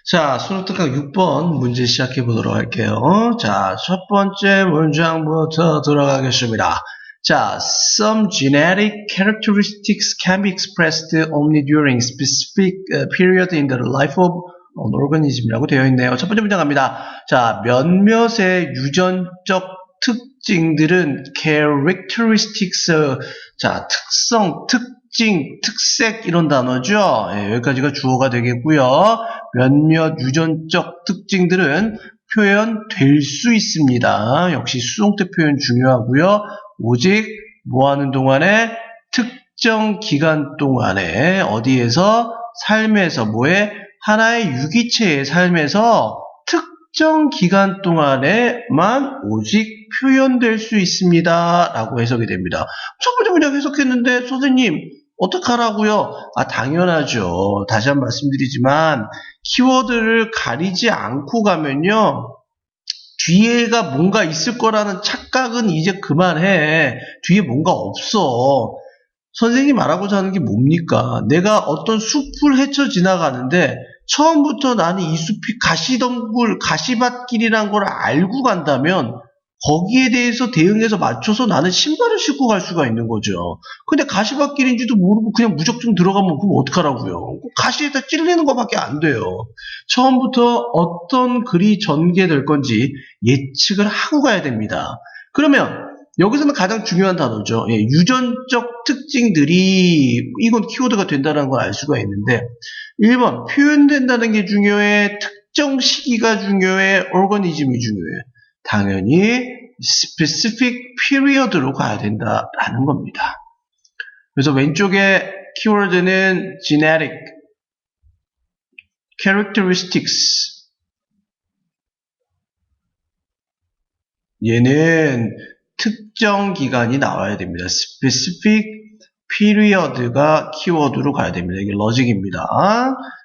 자, 수능특강 6번 문제 시작해 보도록 할게요. 자, 첫 번째 문장부터 들어가겠습니다. 자, some genetic characteristics can be expressed only during specific period in the life of an organism이라고 되어 있네요. 첫 번째 문장 갑니다. 자, 몇몇의 유전적 특징들은 characteristics, 자, 특성, 특징, 특색 이런 단어죠. 예, 여기까지가 주어가 되겠고요. 몇몇 유전적 특징들은 표현될 수 있습니다. 역시 수동태 표현 중요하고요. 오직 뭐하는 동안에 특정 기간 동안에 어디에서 삶에서 뭐에 하나의 유기체의 삶에서 특정 기간 동안에만 오직 표현될 수 있습니다. 라고 해석이 됩니다. 첫 번째 문장 해석했는데 선생님 어떡하라고요? 아, 당연하죠. 다시 한번 말씀드리지만 키워드를 가리지 않고 가면요. 뒤에가 뭔가 있을 거라는 착각은 이제 그만해. 뒤에 뭔가 없어. 선생님이 말하고자 하는 게 뭡니까? 내가 어떤 숲을 헤쳐 지나가는데 처음부터 나는 이 숲이 가시덤불, 가시밭길이란 걸 알고 간다면 거기에 대해서 대응해서 맞춰서 나는 신발을 신고 갈 수가 있는 거죠. 근데 가시밭길인지도 모르고 그냥 무작정 들어가면 그럼 어떡하라고요? 가시에다 찔리는 것밖에 안 돼요. 처음부터 어떤 글이 전개될 건지 예측을 하고 가야 됩니다. 그러면 여기서는 가장 중요한 단어죠. 예, 유전적 특징들이 이건 키워드가 된다는 걸 알 수가 있는데 1번 표현된다는 게 중요해. 특정 시기가 중요해. 오르거니즘이 중요해. 당연히 specific period로 가야 된다라는 겁니다. 그래서 왼쪽에 키워드는 genetic, characteristics. 얘는 특정 기간이 나와야 됩니다. specific period가 키워드로 가야 됩니다. 이게 러직입니다.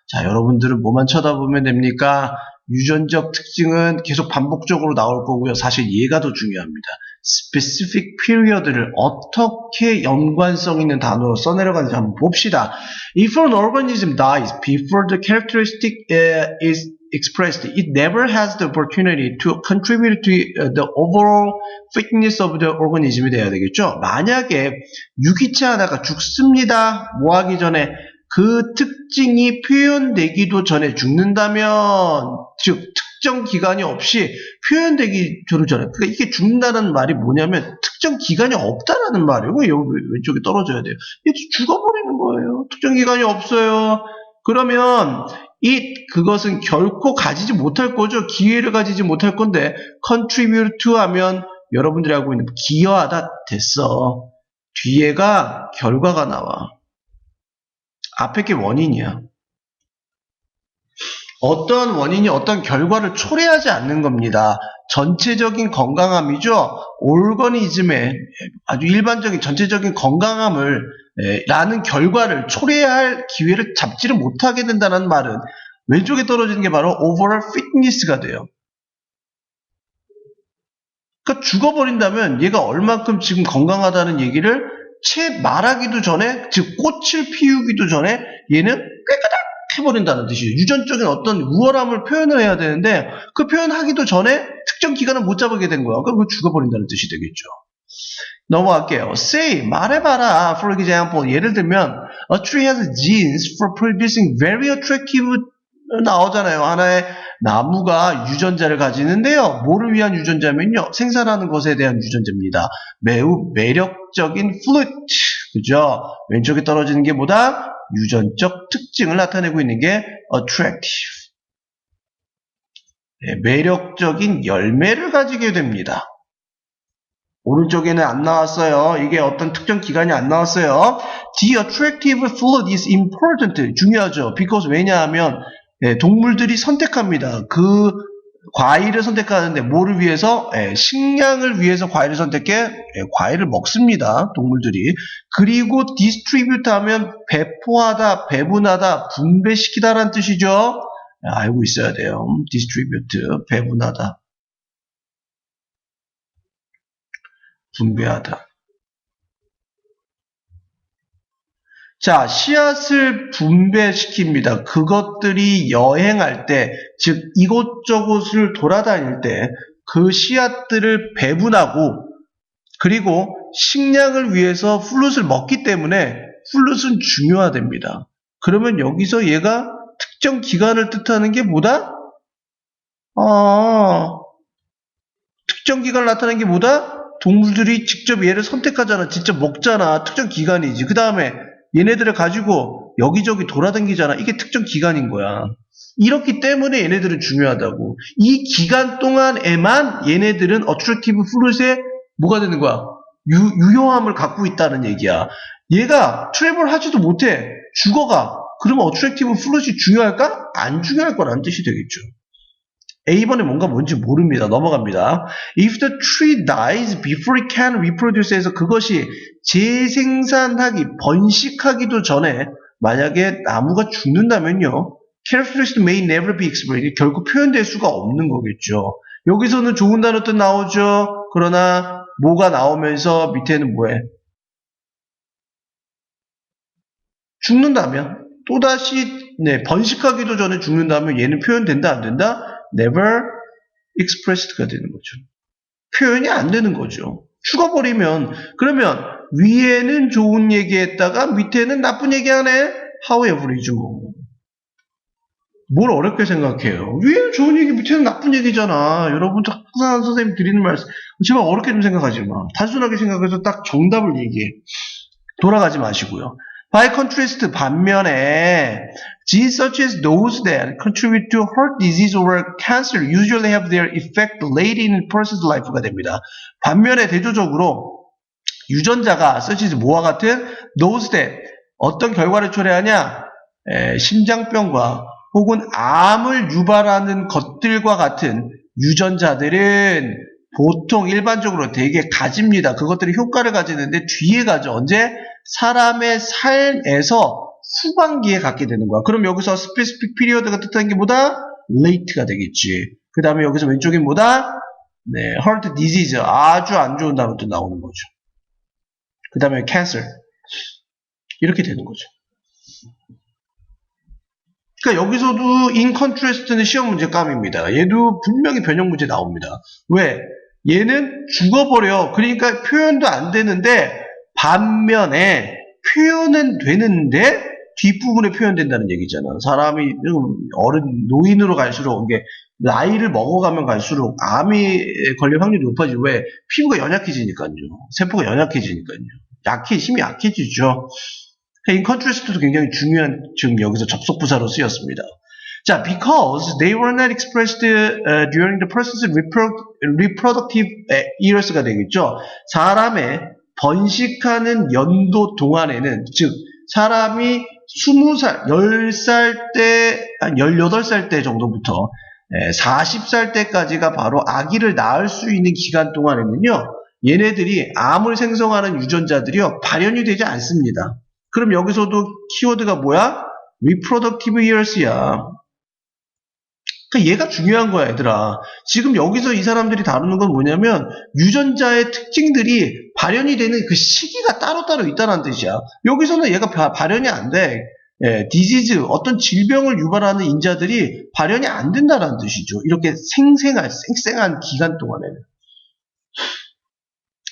자, 여러분들은 뭐만 쳐다보면 됩니까? 유전적 특징은 계속 반복적으로 나올 거고요. 사실 얘가 더 중요합니다. specific period를 어떻게 연관성 있는 단어로 써내려가는지 한번 봅시다. If an organism dies before the characteristic is expressed, it never has the opportunity to contribute to the overall fitness of the organism이 돼야 되겠죠. 만약에 유기체 하나가 죽습니다. 뭐 하기 전에 그 특징이 표현되기도 전에 죽는다면, 즉 특정 기간이 없이 표현되기 전에, 그러니까 이게 죽는다는 말이 뭐냐면 특정 기간이 없다라는 말이에요. 여기 왼쪽에 떨어져야 돼요. 이게 죽어버리는 거예요. 특정 기간이 없어요. 그러면 그것은 결코 가지지 못할 거죠. 기회를 가지지 못할 건데 contribute to 하면 여러분들이 알고 있는 기여하다 됐어. 뒤에가 결과가 나와. 앞에 게 원인이야. 어떤 원인이 어떤 결과를 초래하지 않는 겁니다. 전체적인 건강함이죠. 오르거니즘의 아주 일반적인 전체적인 건강함을 라는 결과를 초래할 기회를 잡지를 못하게 된다는 말은 왼쪽에 떨어지는 게 바로 overall fitness가 돼요. 그러니까 죽어버린다면 얘가 얼만큼 지금 건강하다는 얘기를 채 말하기도 전에, 즉 꽃을 피우기도 전에 얘는 깨끗하게 해버린다는 뜻이에요. 유전적인 어떤 우월함을 표현을 해야 되는데 그 표현하기도 전에 특정 기간을 못 잡게 된 거야. 그럼 죽어버린다는 뜻이 되겠죠. 넘어갈게요. Say, 말해봐라. For example, 예를 들면 a tree has genes for producing very attractive 나오잖아요. 하나의 나무가 유전자를 가지는데요. 뭐를 위한 유전자면요. 생산하는 것에 대한 유전자입니다. 매우 매력적인 fruit. 그죠? 왼쪽에 떨어지는 게 뭐다? 유전적 특징을 나타내고 있는 게 attractive. 네, 매력적인 열매를 가지게 됩니다. 오른쪽에는 안 나왔어요. 이게 어떤 특정 기간이 안 나왔어요. The attractive fruit is important. 중요하죠. Because 왜냐하면 동물들이 선택합니다. 그 과일을 선택하는데 뭐를 위해서? 식량을 위해서 과일을 선택해 과일을 먹습니다. 동물들이. 그리고 distribute 하면 배포하다, 배분하다, 분배시키다라는 뜻이죠. 알고 있어야 돼요. distribute, 배분하다, 분배하다. 자, 씨앗을 분배시킵니다. 그것들이 여행할 때, 즉 이곳저곳을 돌아다닐 때 그 씨앗들을 배분하고 그리고 식량을 위해서 풀룻을 먹기 때문에 풀룻은 중요하답니다. 그러면 여기서 얘가 특정 기간을 뜻하는 게 뭐다? 특정 기간을 나타내는 게 뭐다? 동물들이 직접 얘를 선택하잖아. 직접 먹잖아. 특정 기간이지. 그 다음에 얘네들을 가지고 여기저기 돌아다니잖아. 이게 특정 기간인 거야. 이렇기 때문에 얘네들은 중요하다고. 이 기간 동안에만 얘네들은 어트랙티브 플룻에 뭐가 되는 거야? 유효함을 갖고 있다는 얘기야. 얘가 트래블 하지도 못해. 죽어가. 그러면 어트랙티브 플룻이 중요할까? 안 중요할 거라는 뜻이 되겠죠. A번에 뭔지 모릅니다. 넘어갑니다. If the tree dies before it can reproduce 해서 그것이 재생산하기, 번식하기도 전에 만약에 나무가 죽는다면요. Characteristics may never be expressed. 결국 표현될 수가 없는 거겠죠. 여기서는 좋은 단어 뜻 나오죠. 그러나 뭐가 나오면서 밑에는 뭐해? 죽는다면 또다시 번식하기도 전에 죽는다면 얘는 표현된다 안 된다? never expressed가 되는 거죠. 표현이 안 되는 거죠. 죽어버리면 그러면 위에는 좋은 얘기했다가 밑에는 나쁜 얘기하네? however이죠. 뭘 어렵게 생각해요. 위에는 좋은 얘기 밑에는 나쁜 얘기잖아. 여러분도 항상 선생님 드리는 말씀 제발 어렵게 좀 생각하지 마. 단순하게 생각해서 딱 정답을 얘기해. 돌아가지 마시고요. By contrast, 반면에 genes such as those that contribute to heart disease or cancer usually have their effect late in a person's life가 됩니다. 반면에 대조적으로 유전자가 such as 뭐와 같은 those that 어떤 결과를 초래하냐? 심장병과 혹은 암을 유발하는 것들과 같은 유전자들은 보통 일반적으로 되게 가집니다. 그것들이 효과를 가지는데 뒤에 가죠. 언제? 사람의 삶에서 후반기에 갖게 되는 거야. 그럼 여기서 specific period가 뜻하는 게 뭐다? late가 되겠지. 그 다음에 여기서 왼쪽에 뭐다? heart disease. 아주 안 좋은 단어도 나오는 거죠. 그 다음에 cancer. 이렇게 되는 거죠. 그러니까 여기서도 in contrast는 시험 문제 감입니다. 얘도 분명히 변형 문제 나옵니다. 왜? 얘는 죽어버려. 그러니까 표현도 안 되는데 반면에 표현은 되는데 뒷부분에 표현된다는 얘기잖아. 사람이 노인으로 갈수록 이게 나이를 먹어가면 갈수록 암이 걸릴 확률이 높아지죠. 왜? 피부가 연약해지니까요. 세포가 연약해지니까요. 힘이 약해지죠. in contrast도 굉장히 중요한 지금 여기서 접속부사로 쓰였습니다. 자, because they were not expressed during the person's reproductive years가 되겠죠. 사람의 번식하는 연도 동안에는, 즉 사람이 20살, 10살 때, 한 18살 때 정도부터 40살 때까지가 바로 아기를 낳을 수 있는 기간 동안에는요, 얘네들이 암을 생성하는 유전자들이요, 발현이 되지 않습니다. 그럼 여기서도 키워드가 뭐야? reproductive years야. 그러니까 얘가 중요한 거야, 얘들아. 지금 여기서 이 사람들이 다루는 건 뭐냐면 유전자의 특징들이 발현이 되는 그 시기가 따로따로 있다는 뜻이야. 여기서는 얘가 발현이 안 돼. 디지즈, 어떤 질병을 유발하는 인자들이 발현이 안 된다는 뜻이죠. 이렇게 쌩쌩한 기간 동안에는.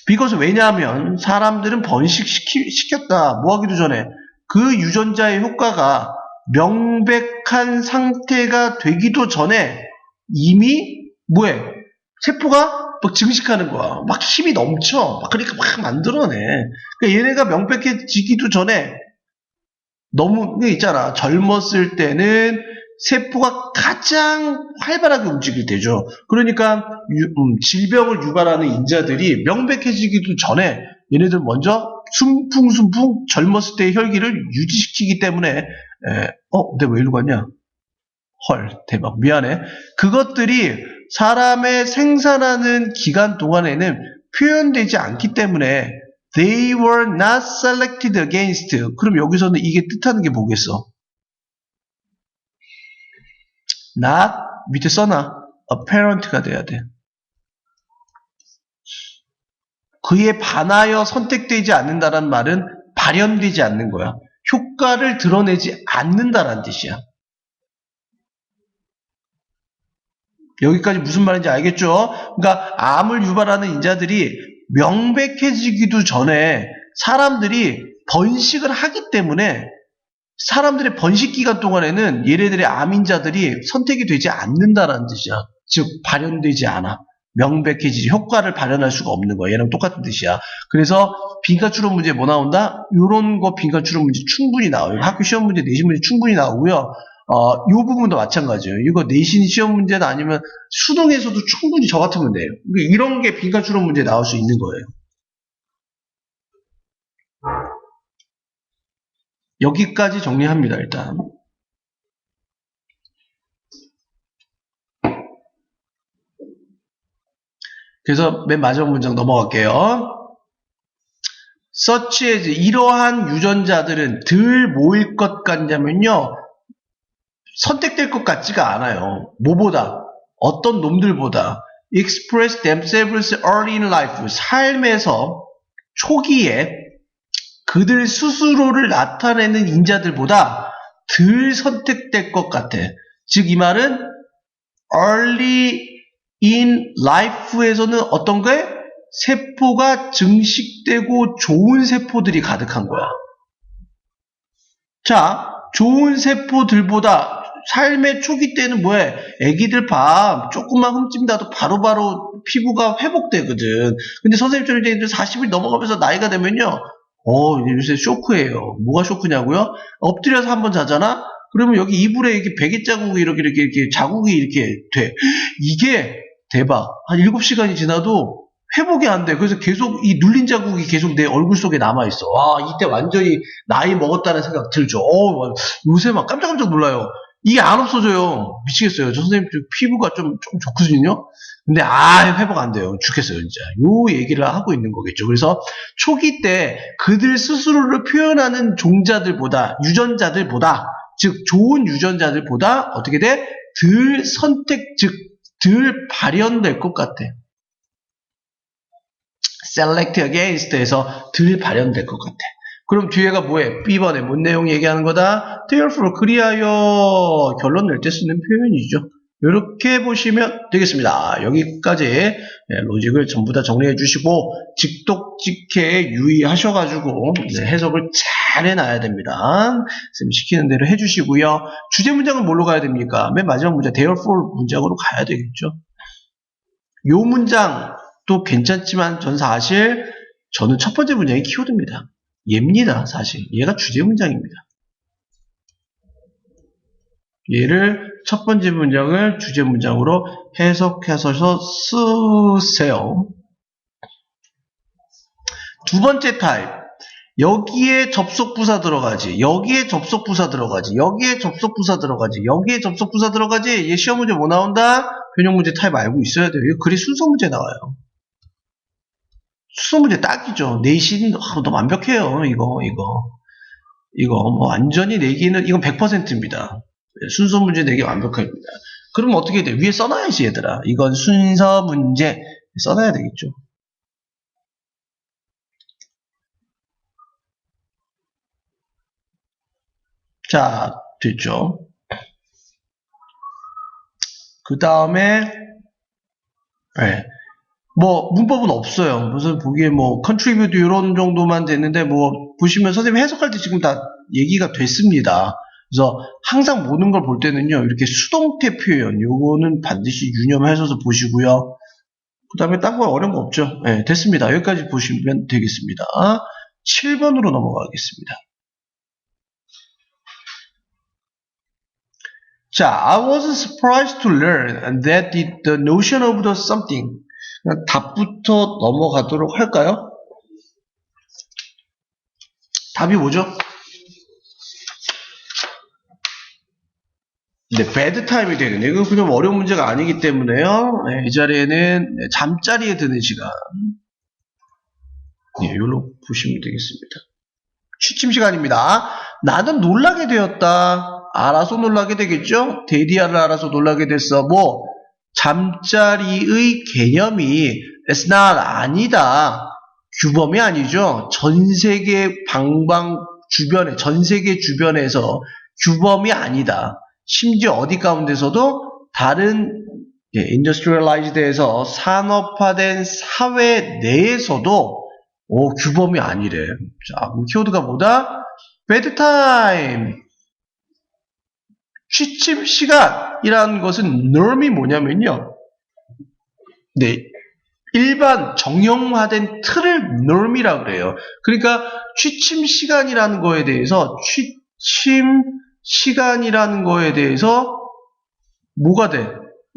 because 왜냐하면 사람들은 번식시켰다. 뭐 하기도 전에 그 유전자의 효과가 명백한 상태가 되기도 전에 이미 뭐해? 세포가 막 증식하는 거야. 막 힘이 넘쳐. 그러니까 막 만들어내. 그러니까 얘네가 명백해지기도 전에 너무 있잖아. 젊었을 때는 세포가 가장 활발하게 움직일 때죠. 그러니까 질병을 유발하는 인자들이 명백해지기도 전에 얘네들 먼저 순풍순풍 젊었을 때의 혈기를 유지시키기 때문에 내가 왜 이리로 갔냐? 헐, 대박. 미안해. 그것들이 사람의 생산하는 기간 동안에는 표현되지 않기 때문에 they were not selected against. 그럼 여기서는 이게 뜻하는 게 뭐겠어? not 밑에 써놔. apparent가 돼야 돼. 그에 반하여 선택되지 않는다는 말은 발현되지 않는 거야. 효과를 드러내지 않는다라는 뜻이야. 여기까지 무슨 말인지 알겠죠? 그러니까 암을 유발하는 인자들이 명백해지기도 전에 사람들이 번식을 하기 때문에 사람들의 번식 기간 동안에는 얘네들의 암인자들이 선택이 되지 않는다라는 뜻이야. 즉 발현되지 않아. 명백해지지 효과를 발현할 수가 없는 거야. 얘랑 똑같은 뜻이야. 그래서 빈칸추론 문제 뭐 나온다? 요런 거 빈칸추론 문제 충분히 나와요. 학교 시험 문제, 내신 문제 충분히 나오고요. 요 부분도 마찬가지예요. 이거 내신 시험 문제는 아니면 수능에서도 충분히 저 같으면 돼요. 이런 게 빈칸추론 문제 나올 수 있는 거예요. 여기까지 정리합니다. 일단. 그래서 맨 마지막 문장 넘어갈게요. such as 이러한 유전자들은 덜 모일 것 같냐면요. 선택될 것 같지가 않아요. 뭐보다? 어떤 놈들보다 express themselves early in life 삶에서 초기에 그들 스스로를 나타내는 인자들보다 덜 선택될 것 같아. 즉 이 말은 early in life에서는 어떤 게? 세포가 증식되고 좋은 세포들이 가득한 거야. 자, 좋은 세포들보다 삶의 초기 때는 뭐해? 애기들 봐. 조금만 흠집나도 바로바로 피부가 회복되거든. 근데 선생님처럼 이제 40일 넘어가면서 나이가 되면요. 요새 쇼크예요. 뭐가 쇼크냐고요? 엎드려서 한번 자잖아? 그러면 여기 이불에 이렇게 베개 자국이 이렇게 자국이 이렇게 돼. 이게 대박. 한 7시간이 지나도 회복이 안 돼. 그래서 계속 이 눌린 자국이 계속 내 얼굴 속에 남아있어. 와, 이때 완전히 나이 먹었다는 생각 들죠. 요새 막 깜짝깜짝 놀라요. 이게 안 없어져요. 미치겠어요. 저 선생님 피부가 좀 좋거든요. 근데 회복 안 돼요. 죽겠어요, 진짜. 요 얘기를 하고 있는 거겠죠. 그래서 초기 때 그들 스스로를 표현하는 종자들보다, 유전자들보다, 즉 좋은 유전자들보다 어떻게 돼? 덜 선택, 즉 덜 발현될 것 같아. select against에서 덜 발현될 것 같아. 그럼 뒤에가 뭐해? B번에 뭔 내용 얘기하는 거다? therefore, 그리하여 결론 낼 때 쓰는 표현이죠. 이렇게 보시면 되겠습니다. 여기까지 로직을 전부 다 정리해 주시고 직독직해 유의하셔가지고 해석을 잘 해놔야 됩니다. 선생님 시키는 대로 해주시고요. 주제 문장은 뭘로 가야 됩니까? 맨 마지막 문장 therefore 문장으로 가야 되겠죠. 요 문장도 괜찮지만 전 사실 저는 첫 번째 문장이 키워드입니다. 얘입니다. 사실 얘가 주제 문장입니다. 얘를 첫 번째 문장을 주제 문장으로 해석해서 쓰세요. 두 번째 타입. 여기에 접속부사 들어가지. 여기에 접속부사 들어가지. 여기에 접속부사 들어가지. 여기에 접속부사 들어가지. 얘 시험 문제 뭐 나온다? 변형 문제 타입 알고 있어야 돼요. 이거 글이 순서 문제 나와요. 순서 문제 딱이죠. 내신 너무 완벽해요. 이거 뭐 완전히 내기는 이건 100%입니다. 순서 문제 내기 완벽합니다. 그럼 어떻게 돼? 위에 써놔야지 얘들아. 이건 순서 문제 써놔야 되겠죠. 자, 됐죠. 그 다음에 뭐 문법은 없어요. 무슨 보기에 뭐 contribute 이런 정도만 됐는데 뭐 보시면 선생님 해석할 때 지금 다 얘기가 됐습니다. 그래서 항상 모든 걸 볼 때는요. 이렇게 수동태 표현 요거는 반드시 유념하셔서 보시고요. 그 다음에 딴 거 어려운 거 없죠. 네, 됐습니다. 여기까지 보시면 되겠습니다. 7번으로 넘어가겠습니다. 자, I was surprised to learn that the notion of the something. 답부터 넘어가도록 할까요? 답이 뭐죠? 네, bad time이 되겠네요. 이건 그냥 어려운 문제가 아니기 때문에요. 이 자리에는 잠자리에 드는 시간. 이걸로 보시면 되겠습니다. 취침 시간입니다. 나는 놀라게 되었다. 알아서 놀라게 되겠죠? 데디아를 알아서 놀라게 됐어. 뭐 잠자리의 개념이 it's not 아니다. 규범이 아니죠. 전 세계 주변에, 전 세계 주변에서 규범이 아니다. 심지어 어디 가운데서도 다른 인더스트리얼라이즈드에서 산업화된 사회 내에서도 규범이 아니래. 자, 키워드가 뭐다? bedtime. 취침 시간이라는 것은 norm이 뭐냐면요. 네. 일반 정형화된 틀을 norm이라고 그래요. 그러니까 취침 시간이라는 거에 대해서 뭐가 돼?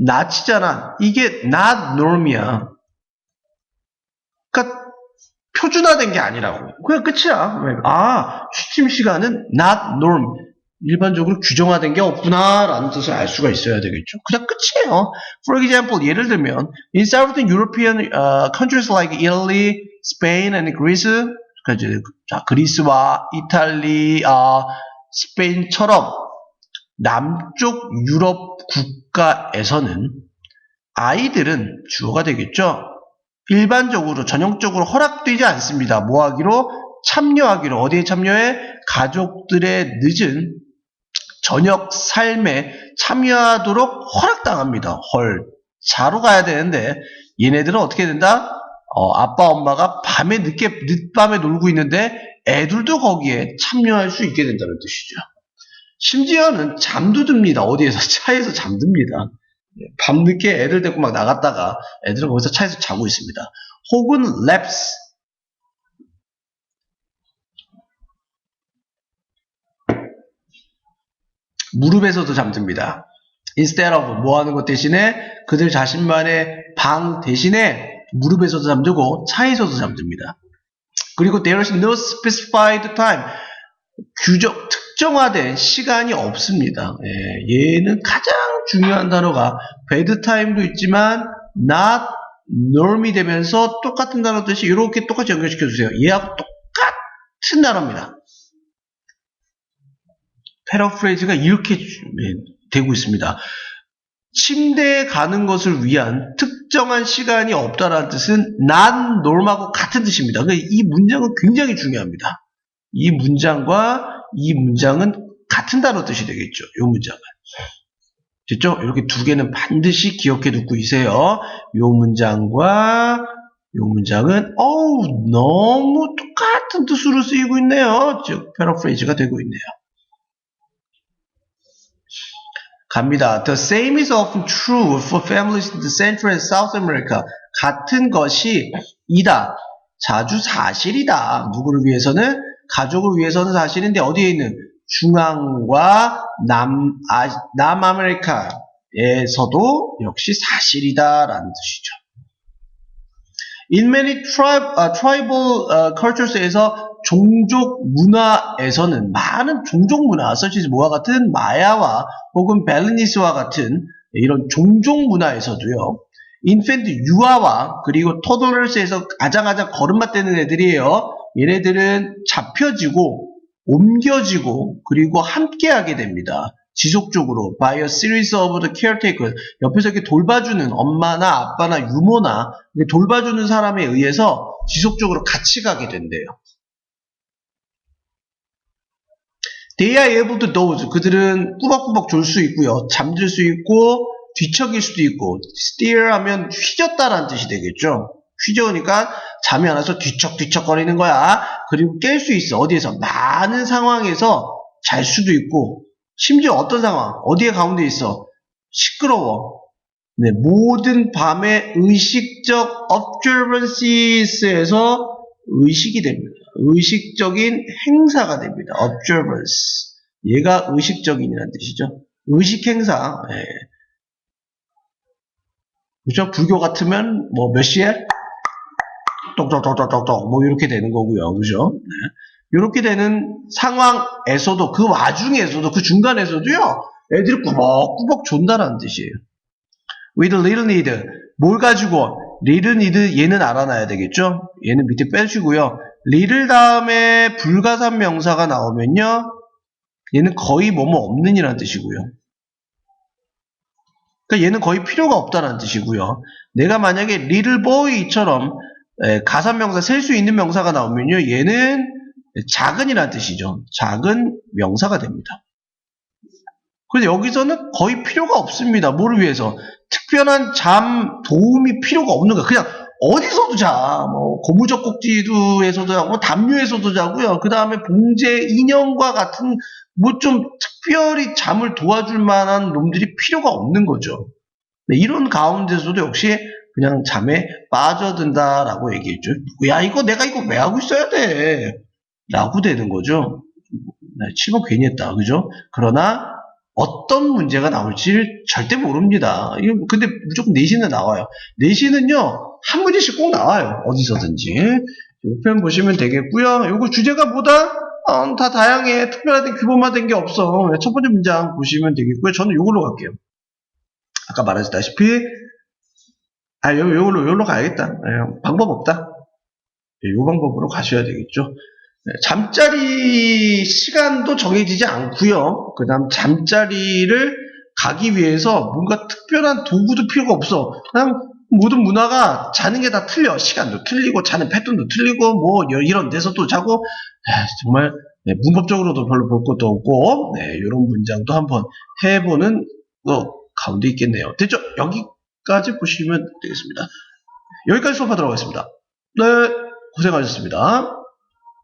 not이잖아. 이게 not norm이야. 그러니까 표준화된 게 아니라고. 그냥 끝이야. 취침 시간은 not norm. 일반적으로 규정화된 게 없구나 라는 뜻을 알 수가 있어야 되겠죠. 그냥 끝이에요. For example, 예를 들면 in Southern European countries like Italy, Spain, and Greece, 그리스와 이탈리, 스페인처럼 남쪽 유럽 국가에서는 아이들은 주어가 되겠죠. 일반적으로 전형적으로 허락되지 않습니다. 뭐 하기로? 참여하기로. 어디에 참여해? 가족들의 늦은 저녁 삶에 참여하도록 허락당합니다. 헐, 자러 가야 되는데 얘네들은 어떻게 된다? 아빠 엄마가 늦밤에 놀고 있는데 애들도 거기에 참여할 수 있게 된다는 뜻이죠. 심지어는 잠도 듭니다. 어디에서? 차에서 잠듭니다. 밤늦게 애들 데리고 막 나갔다가 애들은 거기서 차에서 자고 있습니다. 혹은 lapse. 무릎에서도 잠듭니다. instead of 뭐 하는 것 대신에 그들 자신만의 방 대신에 무릎에서도 잠들고 차에서도 잠듭니다. 그리고 there is no specified time. 특정화된 시간이 없습니다. 얘는 가장 중요한 단어가 bedtime도 있지만 not norm이 되면서 똑같은 단어 뜻이 이렇게 똑같이 연결시켜 주세요. 얘하고 똑같은 단어입니다. 패러프레이즈가 이렇게 되고 있습니다. 침대에 가는 것을 위한 특정한 시간이 없다라는 뜻은 not norm하고 같은 뜻입니다. 이 문장은 굉장히 중요합니다. 이 문장과 이 문장은 같은 단어 뜻이 되겠죠. 이 문장은. 됐죠? 이렇게 두 개는 반드시 기억해 두고 있어요. 이 문장과 이 문장은 너무 똑같은 뜻으로 쓰이고 있네요. 즉 패러프레이즈가 되고 있네요. 갑니다. The same is often true for families in the Central and South America. 같은 것이 이다. 자주 사실이다. 누구를 위해서는? 가족을 위해서는 사실인데 어디에 있는? 중앙과 남아메리카에서도 역시 사실이다라는 뜻이죠. In many tribal cultures에서 종족 문화에서는 많은 종족 문화, such as 뭐와 같은 마야와 혹은 벨리니스와 같은 이런 종족 문화에서도요. infant 유아와 그리고 toddlers에서 아장아장 걸음마 떼는 애들이에요. 얘네들은 잡혀지고 옮겨지고 그리고 함께하게 됩니다. 지속적으로 by a series of the caretakers 옆에서 이렇게 돌봐주는 엄마나 아빠나 유모나 돌봐주는 사람에 의해서 지속적으로 같이 가게 된대요. They are able to doze. 그들은 꾸벅꾸벅 졸 수 있고요. 잠들 수 있고 뒤척일 수도 있고 steer 하면 휘젓다라는 뜻이 되겠죠. 휘저으니까 잠이 안 와서 뒤척뒤척거리는 거야. 그리고 깰 수 있어. 어디에서? 많은 상황에서 잘 수도 있고 심지어 어떤 상황? 어디에 가운데 있어? 시끄러워. 네, 모든 밤의 의식적 observances에서 의식이 됩니다. 의식적인 행사가 됩니다. observance. 얘가 의식적인이라는 뜻이죠. 의식 행사. 네. 그렇죠? 불교 같으면 뭐 몇 시에? 똑똑똑똑똑 뭐 이렇게 되는 거고요. 그죠? 네. 이렇게 되는 상황에서도 그 와중에서도 그 중간에서도요. 애들이 꾸벅꾸벅 존다라는 뜻이에요. with little need. 뭘 가지고? little need 얘는 알아놔야 되겠죠? 얘는 밑에 빼주고요. little 다음에 불가산 명사가 나오면요. 얘는 거의 뭐뭐 없는 이라는 뜻이고요. 그러니까 얘는 거의 필요가 없다는 뜻이고요. 내가 만약에 little boy처럼 가산명사 셀 수 있는 명사가 나오면요. 얘는 작은이라는 뜻이죠. 작은 명사가 됩니다. 그래서 여기서는 거의 필요가 없습니다. 뭐를 위해서? 특별한 잠 도움이 필요가 없는 거야. 그냥 어디서도 자. 뭐 고무적 꼭지도에서도 자고 담요에서도 자고요. 그 다음에 봉제 인형과 같은 뭐 좀 특별히 잠을 도와줄 만한 놈들이 필요가 없는 거죠. 이런 가운데서도 역시 그냥 잠에 빠져든다라고 얘기했죠. 야, 이거 내가 이거 왜 하고 있어야 돼? 라고 되는 거죠. 7번 괜히 했다. 그죠? 그러나 어떤 문제가 나올지 절대 모릅니다. 근데 무조건 내신은 나와요. 내신은요, 한 문제씩 꼭 나와요. 어디서든지. 이 표현 보시면 되겠고요. 요거 주제가 뭐다? 다 다양해. 특별하든 규범화된 게 없어. 첫 번째 문장 보시면 되겠고요. 저는 요걸로 갈게요. 아까 말했다시피, 요걸로 가야겠다. 방법 없다. 요 방법으로 가셔야 되겠죠. 잠자리 시간도 정해지지 않고요. 그 다음 잠자리를 가기 위해서 뭔가 특별한 도구도 필요가 없어. 그냥 모든 문화가 자는 게 다 틀려. 시간도 틀리고 자는 패턴도 틀리고 뭐 이런 데서도 자고 정말 문법적으로도 별로 볼 것도 없고 이런 문장도 한번 해보는 가운데 있겠네요. 됐죠? 여기까지 보시면 되겠습니다. 여기까지 수업하도록 하겠습니다. 네, 고생하셨습니다.